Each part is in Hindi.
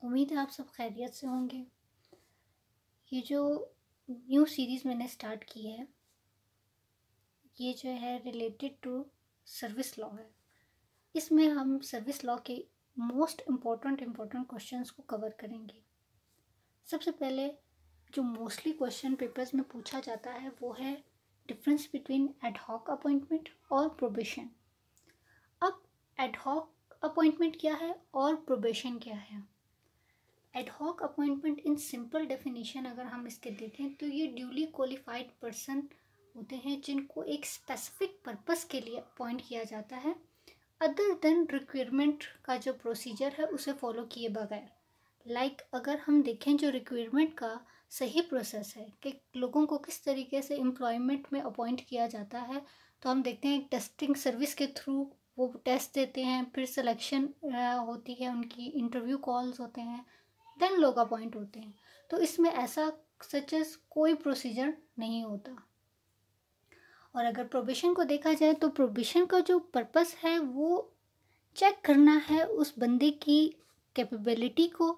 उम्मीद है आप सब खैरियत से होंगे। ये जो न्यू सीरीज़ मैंने स्टार्ट की है, ये जो है रिलेटेड टू सर्विस लॉ है। इसमें हम सर्विस लॉ के मोस्ट इम्पोर्टेंट क्वेश्चंस को कवर करेंगे। सबसे पहले जो मोस्टली क्वेश्चन पेपर्स में पूछा जाता है वो है difference between ad hoc appointment और प्रोबेशन। अब एड हॉक अपॉइंटमेंट क्या है और प्रोबेशन क्या है? Ad hoc appointment in simple definition अगर हम इसके देखें तो ये ड्यूली क्वालिफाइड पर्सन होते हैं जिनको एक स्पेसिफिक पर्पस के लिए अपॉइंट किया जाता है अदर देन रिक्वायरमेंट का जो प्रोसीजर है उसे फॉलो किए बगैर। अगर हम देखें जो रिक्वायरमेंट का सही प्रोसेस है कि लोगों को किस तरीके से एम्प्लॉयमेंट में अपॉइंट किया जाता है, तो हम देखते हैं टेस्टिंग सर्विस के थ्रू वो टेस्ट देते हैं, फिर सिलेक्शन होती है, उनकी इंटरव्यू कॉल्स होते हैं, देन लोग अपॉइंट होते हैं। तो इसमें ऐसा सच एस कोई प्रोसीजर नहीं होता। और अगर प्रोबेशन को देखा जाए तो प्रोबेशन का जो पर्पस है वो चेक करना है उस बंदे की कैपेबिलिटी को,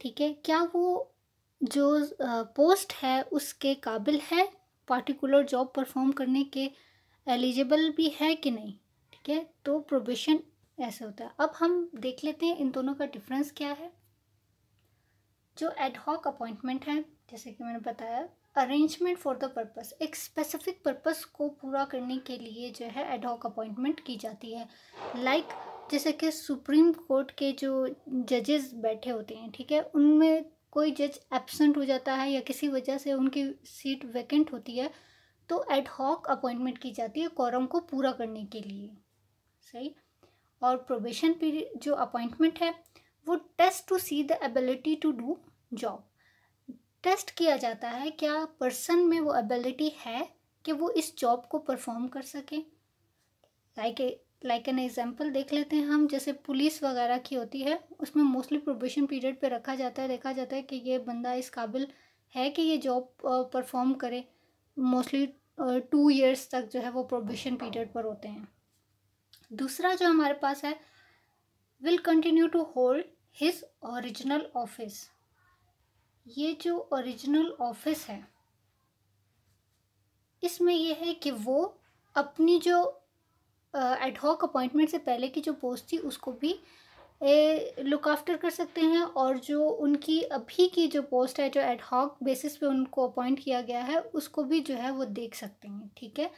ठीक है, क्या वो जो पोस्ट है उसके काबिल है, पार्टिकुलर जॉब परफॉर्म करने के एलिजिबल भी है कि नहीं, ठीक है। तो प्रोबेशन ऐसे होता है। अब हम देख लेते हैं इन दोनों का डिफरेंस क्या है। जो एड हॉक अपॉइंटमेंट है, जैसे कि मैंने बताया, अरेंजमेंट फॉर द पर्पस, एक स्पेसिफिक पर्पस को पूरा करने के लिए जो है एड हॉक अपॉइंटमेंट की जाती है। जैसे कि सुप्रीम कोर्ट के जो जजेस बैठे होते हैं, ठीक है, उनमें कोई जज एब्सेंट हो जाता है या किसी वजह से उनकी सीट वैकेंट होती है, तो एड हॉक अपॉइंटमेंट की जाती है कोरम को पूरा करने के लिए। सही। और प्रोबेशन पीरियड जो अपॉइंटमेंट है वो test to see the ability to do job, test किया जाता है क्या पर्सन में वो एबिलिटी है कि वो इस जॉब को परफॉर्म कर सके। लाइक एन एग्जांपल देख लेते हैं हम, जैसे पुलिस वगैरह की होती है, उसमें मोस्टली प्रोबेशन पीरियड पे रखा जाता है, देखा जाता है कि ये बंदा इस काबिल है कि ये जॉब परफॉर्म करे। मोस्टली 2 years तक जो है वो प्रोबेशन पीरियड पर होते हैं। दूसरा जो हमारे पास है, will continue to hold his original office. ये जो ओरिजिनल ऑफिस है इसमें यह है कि वो अपनी जो एड हॉक अपॉइंटमेंट से पहले की जो पोस्ट थी उसको भी लुक आफ्टर कर सकते हैं, और जो उनकी अभी की जो पोस्ट है जो एड हॉक बेसिस पे उनको अपॉइंट किया गया है उसको भी जो है वो देख सकते हैं, ठीक है।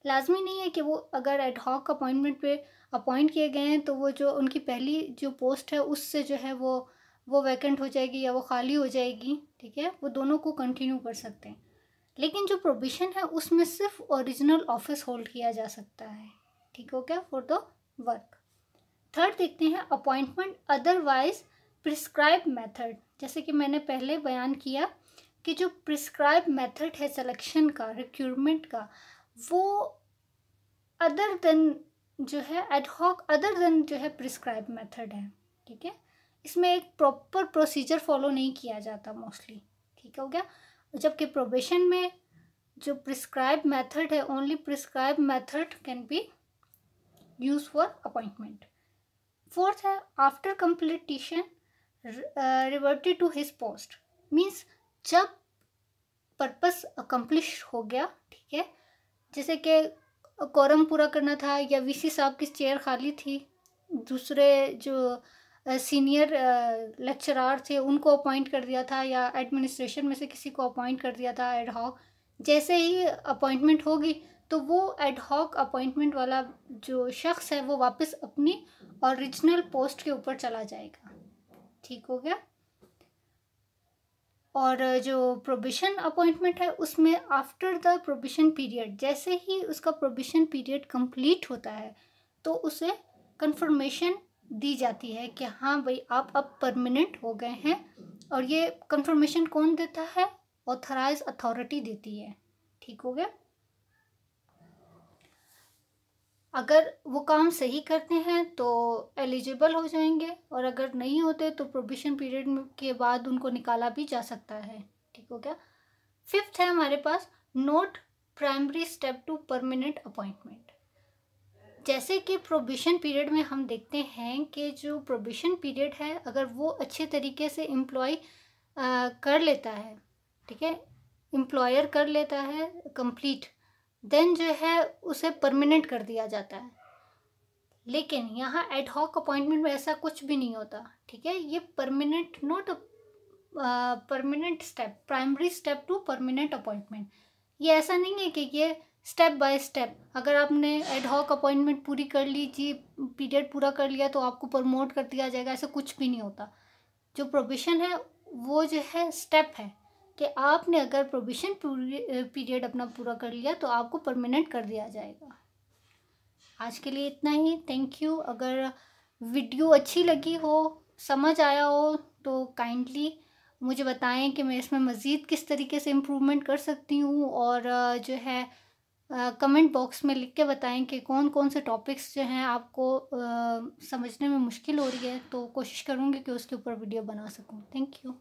लाजमी नहीं है कि वो अगर एड हॉक अपॉइंटमेंट पे अपॉइंट किए गए हैं तो वो जो उनकी पहली जो पोस्ट है उससे जो है वो वैकेंट हो जाएगी या वो खाली हो जाएगी, ठीक है, वो दोनों को कंटिन्यू कर सकते हैं। लेकिन जो प्रोविजन है उसमें सिर्फ ओरिजिनल ऑफिस होल्ड किया जा सकता है, ठीक हो गया, फॉर द वर्क। थर्ड देखते हैं अपॉइंटमेंट अदरवाइज प्रिस्क्राइब मेथड। जैसे कि मैंने पहले बयान किया कि जो प्रिस्क्राइब मेथड है सिलेक्शन का, रिक्रूटमेंट का, वो अदर देन जो है एड हॉक अदर देन जो है प्रिस्क्राइब मेथड है, ठीक है। इसमें एक प्रॉपर प्रोसीजर फॉलो नहीं किया जाता मोस्टली, ठीक हो गया। जबकि प्रोबेशन में जो प्रिस्क्राइब मेथड है, only prescribe method can be use for appointment. Fourth है after completion reverted to his post, means जब पर्पस अकम्प्लिश हो गया, ठीक है, जैसे कि कोरम पूरा करना था या वीसी साहब की चेयर खाली थी, दूसरे जो सीनियर लेक्चरार थे उनको अपॉइंट कर दिया था या एडमिनिस्ट्रेशन में से किसी को अपॉइंट कर दिया था एड हॉक, जैसे ही अपॉइंटमेंट होगी तो वो एड हॉक अपॉइंटमेंट वाला जो शख्स है वो वापस अपनी ओरिजिनल पोस्ट के ऊपर चला जाएगा, ठीक हो गया। और जो प्रोबेशन अपॉइंटमेंट है उसमें आफ्टर द प्रोबेशन पीरियड, जैसे ही उसका प्रोबेशन पीरियड कंप्लीट होता है तो उसे कंफर्मेशन दी जाती है कि हाँ भाई आप अब परमानेंट हो गए हैं। और ये कंफर्मेशन कौन देता है? ऑथराइज अथॉरिटी देती है, ठीक हो गया। अगर वो काम सही करते हैं तो एलिजिबल हो जाएंगे, और अगर नहीं होते तो प्रोबेशन पीरियड के बाद उनको निकाला भी जा सकता है, ठीक हो गया। फिफ्थ है हमारे पास not primary step to permanent appointment. जैसे कि प्रोबेशन पीरियड में हम देखते हैं कि जो प्रोबेशन पीरियड है अगर वो अच्छे तरीके से एम्प्लॉय कर लेता है, ठीक है, एम्प्लॉयर कर लेता है कंप्लीट, देन जो है उसे परमानेंट कर दिया जाता है। लेकिन यहाँ एड हॉक अपॉइंटमेंट में ऐसा कुछ भी नहीं होता, ठीक है। ये permanent not permanent step, primary step to permanent appointment. ये ऐसा नहीं है कि ये स्टेप बाय स्टेप, अगर आपने एड हॉक अपॉइंटमेंट पूरी कर ली जी, पीरियड पूरा कर लिया तो आपको प्रमोट कर दिया जाएगा, ऐसा कुछ भी नहीं होता। जो प्रोबेशन है वो जो है स्टेप है कि आपने अगर प्रोबेशन पीरियड अपना पूरा कर लिया तो आपको परमानेंट कर दिया जाएगा। आज के लिए इतना ही। Thank you. अगर वीडियो अच्छी लगी हो, समझ आया हो तो काइंडली मुझे बताएं कि मैं इसमें मज़ीद किस तरीके से इम्प्रूवमेंट कर सकती हूँ, और जो है कमेंट बॉक्स में लिख के बताएं कि कौन कौन से टॉपिक्स जो हैं आपको समझने में मुश्किल हो रही है, तो कोशिश करूँगी कि उसके ऊपर वीडियो बना सकूँ। Thank you.